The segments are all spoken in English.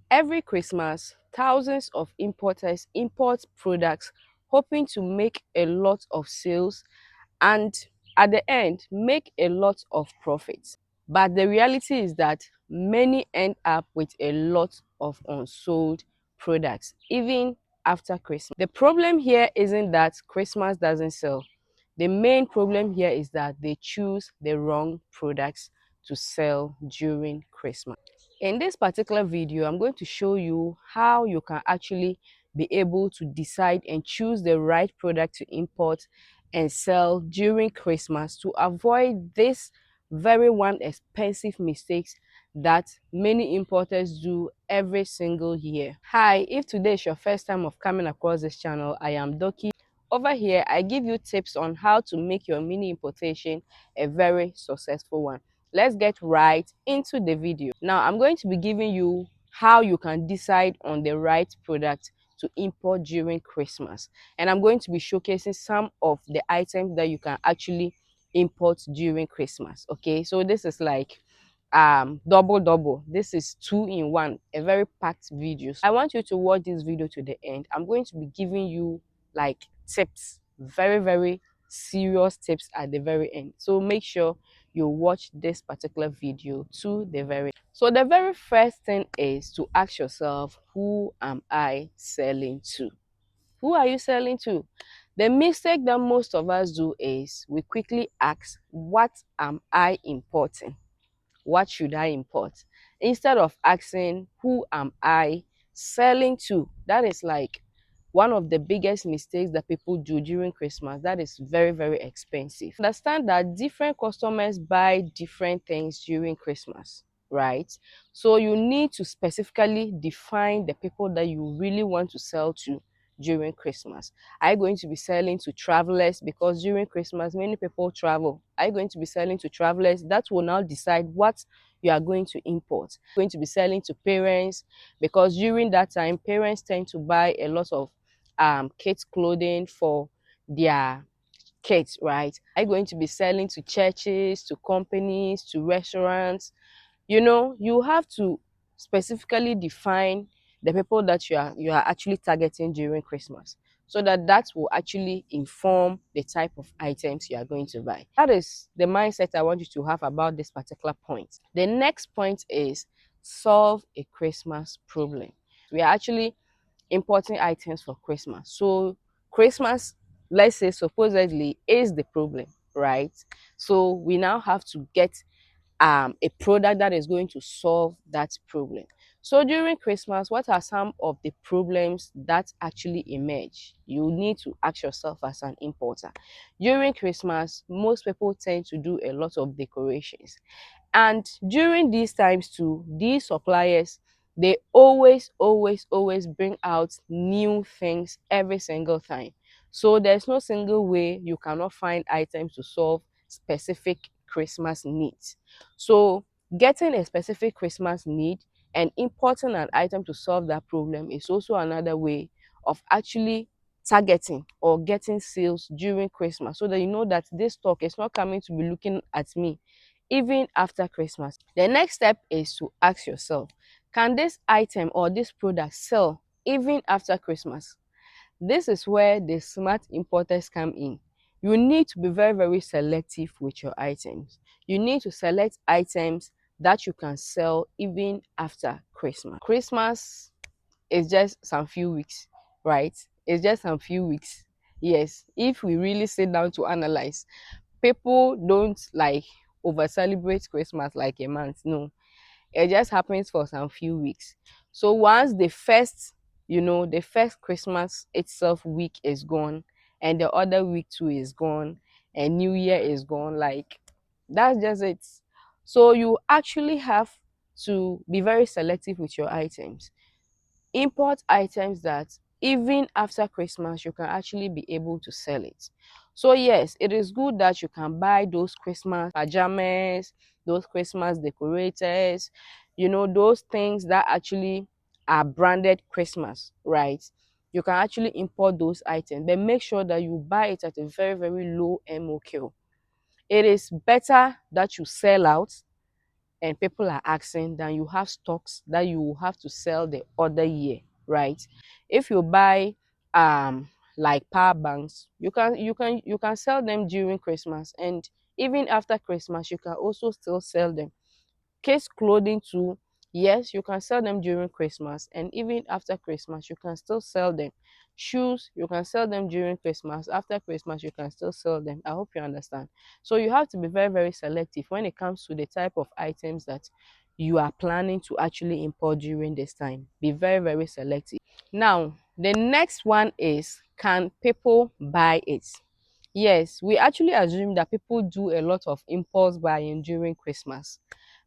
Every Christmas, thousands of importers import products hoping to make a lot of sales and at the end make a lot of profits. But the reality is that many end up with a lot of unsold products even after Christmas. The problem here isn't that Christmas doesn't sell. The main problem here is that they choose the wrong products to sell during Christmas. In this particular video, I'm going to show you how you can actually be able to decide and choose the right product to import and sell during Christmas to avoid this very one expensive mistakes that many importers do every single year. Hi, if today is your first time of coming across this channel, I am Doki. Over here, I give you tips on how to make your mini importation a very successful one. Let's get right into the video. Now, I'm going to be giving you how you can decide on the right product to import during Christmas. And I'm going to be showcasing some of the items that you can actually import during Christmas. Okay, so this is like double. This is 2 in 1, a very packed video. So I want you to watch this video to the end. I'm going to be giving you like tips, very serious tips at the very end. So make sure you watch this particular video to the very end. So the very first thing is to ask yourself, who am I selling to? Who are you selling to? The mistake that most of us do is we quickly ask, what am I importing? What should I import? Instead of asking, who am I selling to? That is like one of the biggest mistakes that people do during Christmas. That is very expensive. Understand that different customers buy different things during Christmas, right? So you need to specifically define the people that you really want to sell to during Christmas. Are you going to be selling to travelers? Because during Christmas, many people travel. Are you going to be selling to travelers? That will now decide what you are going to import. Going to be selling to parents, because during that time, parents tend to buy a lot of kids clothing for their kids, right? Are you going to be selling to churches, to companies, to restaurants? You know, you have to specifically define the people that you are actually targeting during Christmas, so that that will actually inform the type of items you are going to buy. That is the mindset I want you to have about this particular point. The next point is solve a Christmas problem. We are actually importing items for Christmas. So Christmas, let's say supposedly, is the problem, right? So we now have to get a product that is going to solve that problem. So during Christmas, what are some of the problems that actually emerge? You need to ask yourself as an importer. During Christmas, most people tend to do a lot of decorations. And during these times too, these suppliers, they always bring out new things every single time. So there's no single way you cannot find items to solve specific Christmas needs. So getting a specific Christmas need and importing an item to solve that problem is also another way of actually targeting or getting sales during Christmas, so that you know that this stock is not coming to be looking at me even after Christmas. The next step is to ask yourself, can this item or this product sell even after Christmas? This is where the smart importers come in. You need to be very selective with your items. You need to select items that you can sell even after Christmas. Christmas is just some few weeks, right? It's just some few weeks. Yes, if we really sit down to analyze, people don't like over celebrate Christmas like a month. No, it just happens for some few weeks. So once the first, the first Christmas itself week is gone, and the other week too is gone, and New Year is gone, like that's just it. So you actually have to be very selective with your items. Import items that even after Christmas you can actually be able to sell it. So yes, it is good that you can buy those Christmas pajamas, those Christmas decorators, those things that actually are branded Christmas, right? You can actually import those items, but make sure that you buy it at a very low MOQ. It is better that you sell out and people are asking, then you have stocks that you will have to sell the other year, right? If you buy like power banks, you can sell them during Christmas, and even after Christmas you can also still sell them. Case clothing too, yes, you can sell them during Christmas, and even after Christmas you can still sell them. Shoes, you can sell them during Christmas, after Christmas you can still sell them. I hope you understand. So you have to be very, very selective when it comes to the type of items that you are planning to actually import during this time. Be very, very selective. Now the next one is, can people buy it? Yes, we actually assume that people do a lot of impulse buying during Christmas,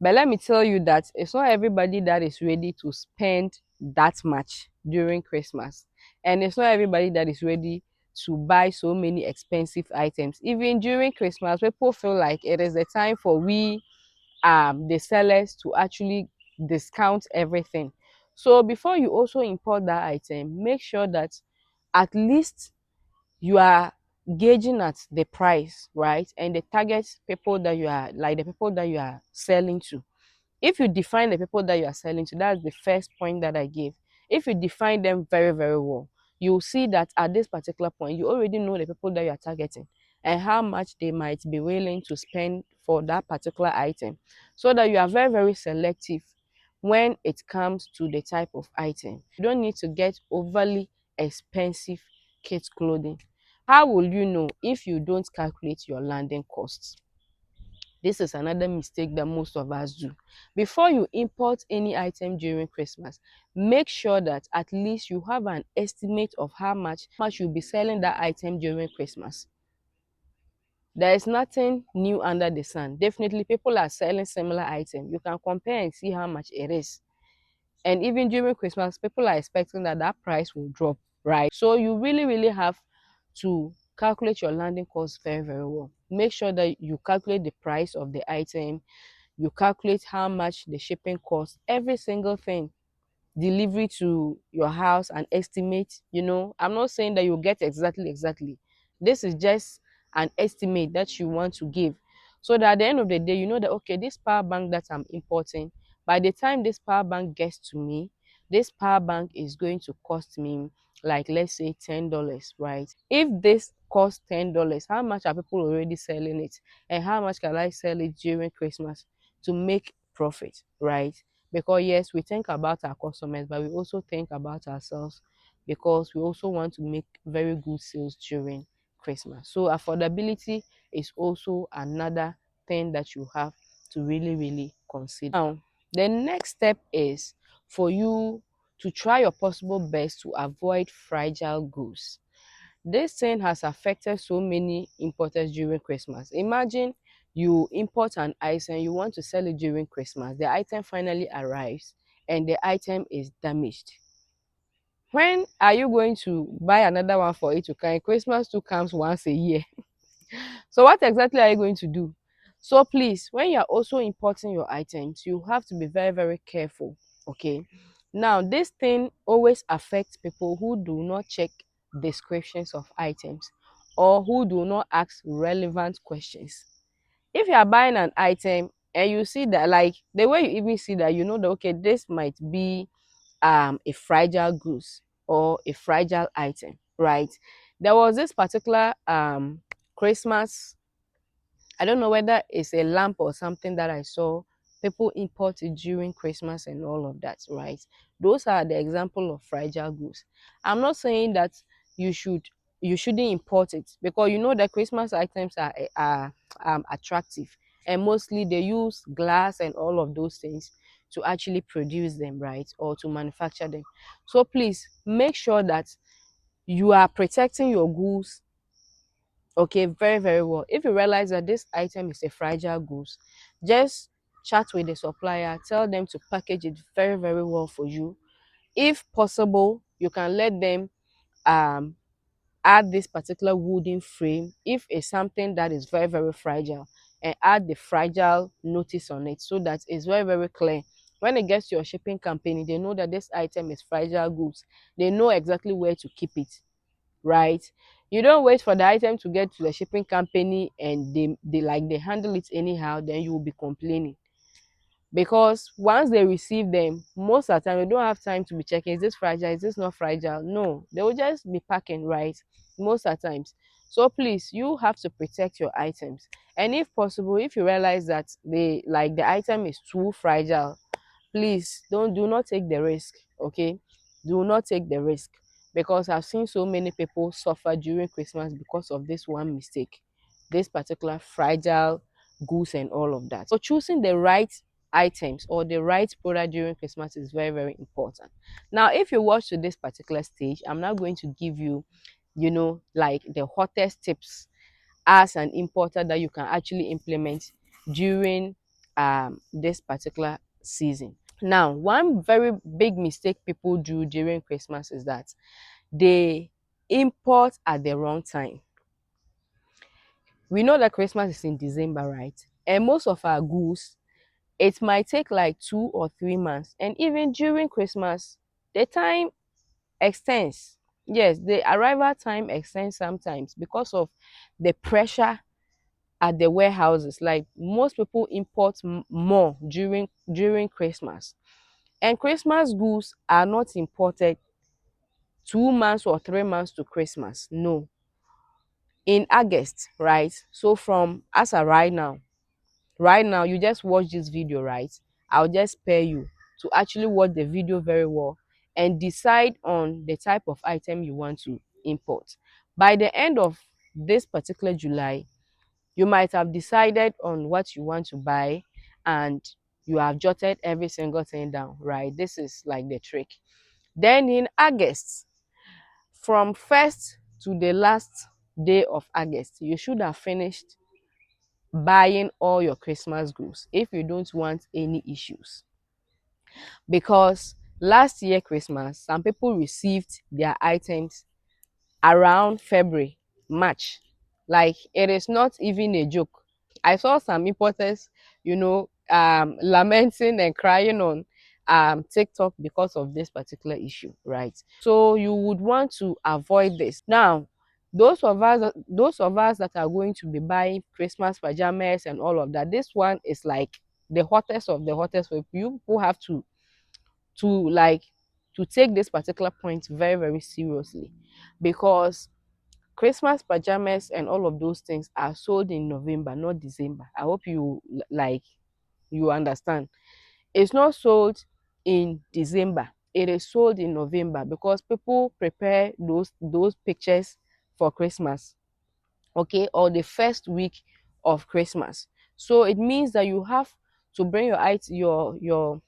but let me tell you that it's not everybody that is ready to spend that much during Christmas. And it's not everybody that is ready to buy so many expensive items. Even during Christmas, people feel like it is the time for we, the sellers, to actually discount everything. So before you also import that item, make sure that at least you are gauging at the price, right? And the target people that you are, like the people that you are selling to. If you define the people that you are selling to, that's the first point that I gave. If you define them very, very well, you'll see that at this particular point, you already know the people that you are targeting and how much they might be willing to spend for that particular item, so that you are very, very selective when it comes to the type of item. You don't need to get overly expensive kids clothing. How will you know if you don't calculate your landing costs? This is another mistake that most of us do. Before you import any item during Christmas, make sure that at least you have an estimate of how much you'll be selling that item during Christmas. There is nothing new under the sun. Definitely, people are selling similar items. You can compare and see how much it is. And even during Christmas, people are expecting that that price will drop, right? So you really, really have to calculate your landing cost very, very well. Make sure that you calculate the price of the item, you calculate how much the shipping costs, every single thing, delivery to your house, and estimate. I'm not saying that you get exactly. This is just an estimate that you want to give, so that at the end of the day you know that, okay, this power bank that I'm importing, by the time this power bank gets to me, this power bank is going to cost me, like, let's say $10, right? If this costs $10, how much are people already selling it, and how much can I sell it during Christmas to make profit, right? Because yes, we think about our customers, but we also think about ourselves, because we also want to make very good sales during Christmas. So affordability is also another thing that you have to really, really consider. Now, the next step is for you to try your possible best to avoid fragile goods. This thing has affected so many importers during Christmas. Imagine you import an item, you want to sell it during Christmas. The item finally arrives and the item is damaged. When are you going to buy another one for it to come? Christmas too comes once a year. So what exactly are you going to do? So please, when you're also importing your items, you have to be very, very careful. Okay. Now, this thing always affects people who do not check descriptions of items, or who do not ask relevant questions. If you are buying an item and you see that, like the way you even see that, you know that, okay, this might be a fragile goods or a fragile item, right? There was this particular Christmas, I don't know whether it's a lamp or something that I saw people imported during Christmas and all of that, right? Those are the example of fragile goods. I'm not saying that you should you shouldn't import it, because you know that Christmas items are attractive, and mostly they use glass and all of those things to actually produce them, right, or to manufacture them. So please make sure that you are protecting your goods, okay, very, very well. If you realize that this item is a fragile goods, just chat with the supplier, tell them to package it very, very well for you. If possible, you can let them um add this particular wooden frame if it's something that is very, very fragile, and add the fragile notice on it, so that it's very, very clear. When it gets to your shipping company, they know that this item is fragile goods. They know exactly where to keep it, right? You don't wait for the item to get to the shipping company and they handle it anyhow, then you will be complaining. because once they receive them, most of the time they don't have time to be checking, is this fragile, is this not fragile? No, they will just be packing, right? Most of the times. So please, you have to protect your items. And if possible, if you realize that the item is too fragile, please do not take the risk. Okay, do not take the risk, because I've seen so many people suffer during Christmas because of this one mistake, this particular fragile goods and all of that. So choosing the right items or the right product during Christmas is very, very important. Now, if you watch to this particular stage, I'm now going to give you, like the hottest tips as an importer that you can actually implement during this particular season. Now, one very big mistake people do during Christmas is that they import at the wrong time. We know that Christmas is in December, right? And most of our goods, it might take like 2 or 3 months. And even during Christmas, the time extends. Yes, the arrival time extends sometimes because of the pressure at the warehouses. Like most people import more during Christmas. And Christmas goods are not imported 2 months or 3 months to Christmas. No. In August, right? So from as of right now, you just watch this video, right? I'll just spare you to actually watch the video very well and decide on the type of item you want to import. By the end of this particular July, you might have decided on what you want to buy and you have jotted every single thing down, right? This is like the trick. Then in August, from 1st to the last day of August, you should have finished buying all your Christmas goods if you don't want any issues. Because last year Christmas, some people received their items around February, March. Like it is not even a joke. I saw some importers, lamenting and crying on TikTok because of this particular issue, right? So you would want to avoid this. Now, those of us that are going to be buying Christmas pajamas and all of that, this one is like the hottest of the hottest. For you people have to to take this particular point very, very seriously, because Christmas pajamas and all of those things are sold in November, not December. I hope you understand. It's not sold in December. It is sold in November because people prepare those pictures for Christmas, okay, or the first week of Christmas. So it means that you have to bring your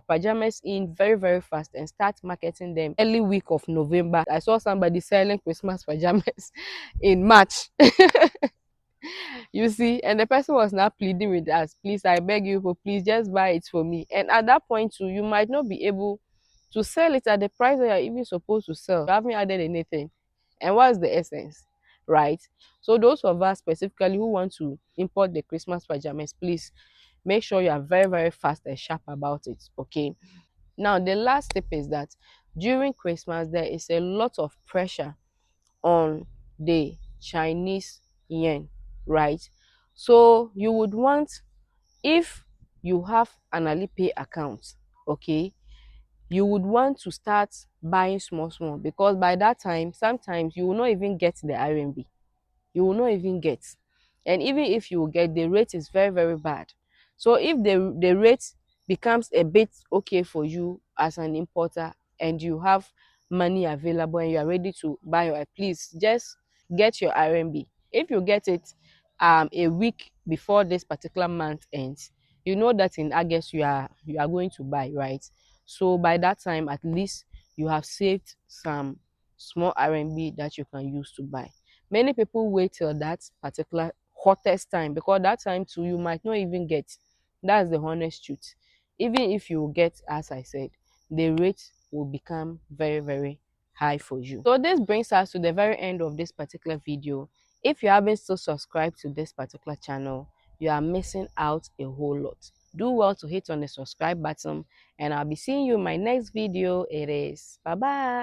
pajamas in very, very fast and start marketing them early week of November. I saw somebody selling Christmas pajamas in March. You see, and the person was now pleading with us, please, I beg you, please just buy it for me. And at that point too, you might not be able to sell it at the price that you're even supposed to sell. You haven't added anything. And what's the essence, right? So those of us specifically who want to import the Christmas pajamas, please make sure you are very, very fast and sharp about it, okay? Now, the last tip is that during Christmas, there is a lot of pressure on the Chinese yen, right? So you would want, if you have an Alipay account, okay, you would want to start buying small, small, because by that time, sometimes you will not even get the RMB. You will not even get. And even if you get, the rate is very, very bad. So if the rate becomes a bit okay for you as an importer and you have money available and you are ready to buy your, please just get your RMB. If you get it a week before this particular month ends, you know that in August you are going to buy, right? So by that time, at least you have saved some small RMB that you can use to buy. Many people wait till that particular hottest time, because that time too you might not even get. That's the honest truth. Even if you get, as I said, the rate will become very, very high for you. So this brings us to the very end of this particular video. If you haven't still subscribed to this particular channel, you are missing out a whole lot. Do well to hit on the subscribe button, and I'll be seeing you in my next video. It is bye bye.